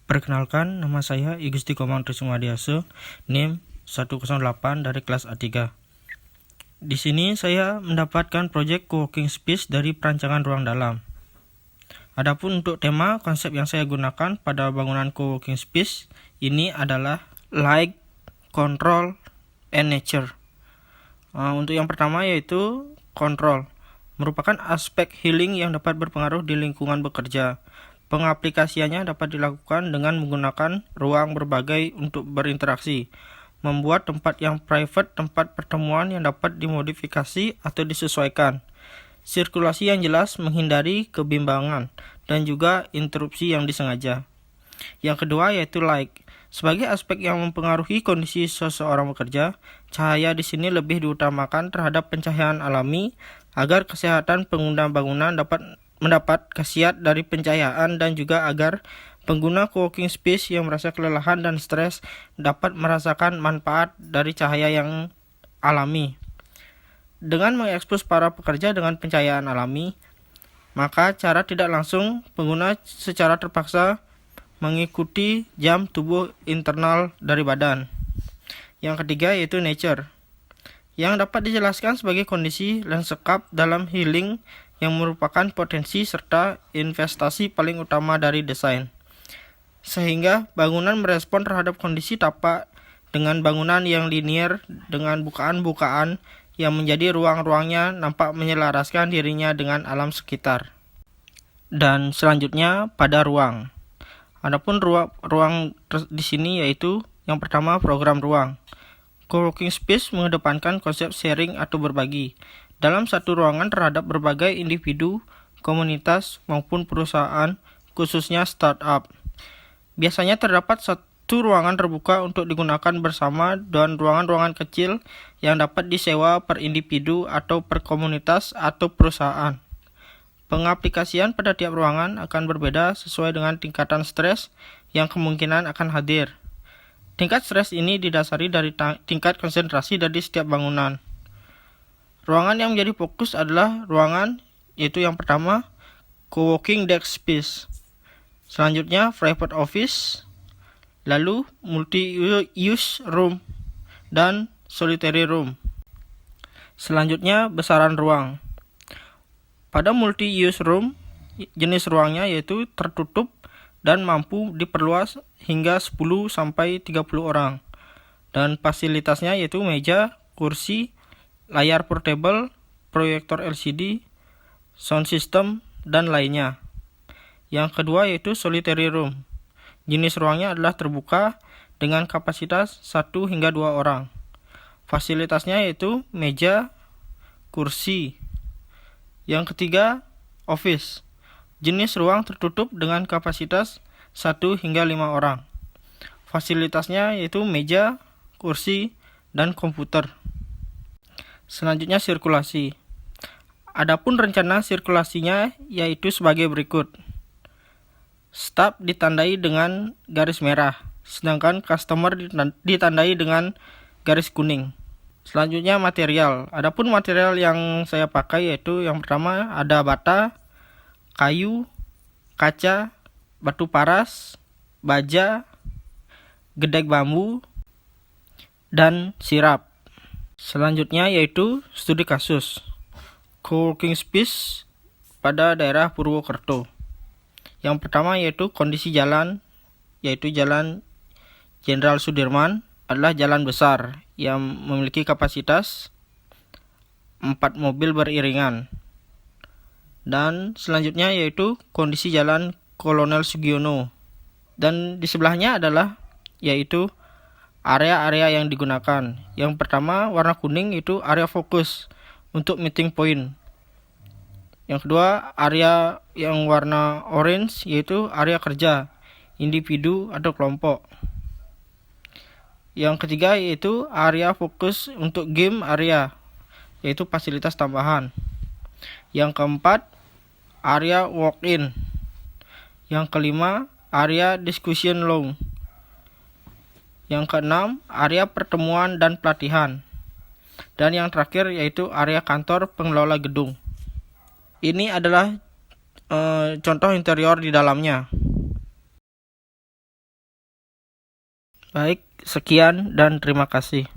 Perkenalkan, nama saya Igusti Komang Trisumadiaso, NIM 108 dari kelas A3. Di sini saya mendapatkan proyek co-working space dari perancangan ruang dalam. Adapun untuk tema konsep yang saya gunakan pada bangunan co-working space ini adalah Light, Control, and Nature. Untuk yang pertama yaitu Control, merupakan aspek healing yang dapat berpengaruh di lingkungan bekerja. Pengaplikasiannya dapat dilakukan dengan menggunakan ruang berbagai untuk berinteraksi, membuat tempat yang private tempat pertemuan yang dapat dimodifikasi atau disesuaikan, sirkulasi yang jelas menghindari kebimbangan, dan juga interupsi yang disengaja. Yang kedua yaitu light. Sebagai aspek yang mempengaruhi kondisi seseorang bekerja, cahaya di sini lebih diutamakan terhadap pencahayaan alami agar kesehatan pengguna bangunan dapat mendapat khasiat dari pencahayaan dan juga agar pengguna co-working space yang merasa kelelahan dan stres dapat merasakan manfaat dari cahaya yang alami. Dengan mengekspos para pekerja dengan pencahayaan alami, maka cara tidak langsung pengguna secara terpaksa mengikuti jam tubuh internal dari badan. Yang ketiga yaitu nature, yang dapat dijelaskan sebagai kondisi lanskap dalam healing yang merupakan potensi serta investasi paling utama dari desain. Sehingga bangunan merespon terhadap kondisi tapak dengan bangunan yang linier dengan bukaan-bukaan yang menjadi ruang-ruangnya nampak menyelaraskan dirinya dengan alam sekitar. Dan selanjutnya pada ruang. Adapun ruang di sini yaitu yang pertama program ruang. Co-working space mengedepankan konsep sharing atau berbagi dalam satu ruangan terhadap berbagai individu, komunitas, maupun perusahaan, khususnya startup. Biasanya terdapat satu ruangan terbuka untuk digunakan bersama dan ruangan-ruangan kecil yang dapat disewa per individu atau per komunitas atau perusahaan. Pengaplikasian pada tiap ruangan akan berbeda sesuai dengan tingkatan stres yang kemungkinan akan hadir. Tingkat stres ini didasari dari tingkat konsentrasi dari setiap bangunan. Ruangan yang menjadi fokus adalah ruangan yaitu yang pertama co-working desk space, selanjutnya private office, lalu multi-use room, dan solitary room. Selanjutnya besaran ruang. Pada multi-use room, jenis ruangnya yaitu tertutup dan mampu diperluas hingga 10-30 orang. Dan fasilitasnya yaitu meja, kursi, layar portable, proyektor LCD, sound system, dan lainnya. Yang kedua yaitu solitary room. Jenis ruangnya adalah terbuka dengan kapasitas 1 hingga 2 orang. Fasilitasnya yaitu meja, kursi. Yang ketiga, office. Jenis ruang tertutup dengan kapasitas 1 hingga 5 orang. Fasilitasnya yaitu meja, kursi, dan komputer. Selanjutnya sirkulasi. Adapun rencana sirkulasinya yaitu sebagai berikut. Staf ditandai dengan garis merah, sedangkan customer ditandai dengan garis kuning. Selanjutnya material. Adapun material yang saya pakai yaitu yang pertama ada bata, kayu, kaca, batu paras, baja, gedek bambu, dan sirap. Selanjutnya yaitu studi kasus co-working space pada daerah Purwokerto. Yang pertama yaitu kondisi jalan, yaitu Jalan Jenderal Sudirman adalah jalan besar yang memiliki kapasitas 4 mobil beriringan. Dan selanjutnya yaitu kondisi Jalan Kolonel Sugiono. Dan di sebelahnya adalah yaitu area-area yang digunakan. Yang pertama warna kuning itu area fokus untuk meeting point. Yang kedua area yang warna orange yaitu area kerja, individu atau kelompok. Yang ketiga yaitu area fokus untuk game area, yaitu fasilitas tambahan. Yang keempat area walk-in. Yang kelima area discussion room. Yang keenam, area pertemuan dan pelatihan. Dan yang terakhir yaitu area kantor pengelola gedung. Ini adalah contoh interior di dalamnya. Baik, sekian dan terima kasih.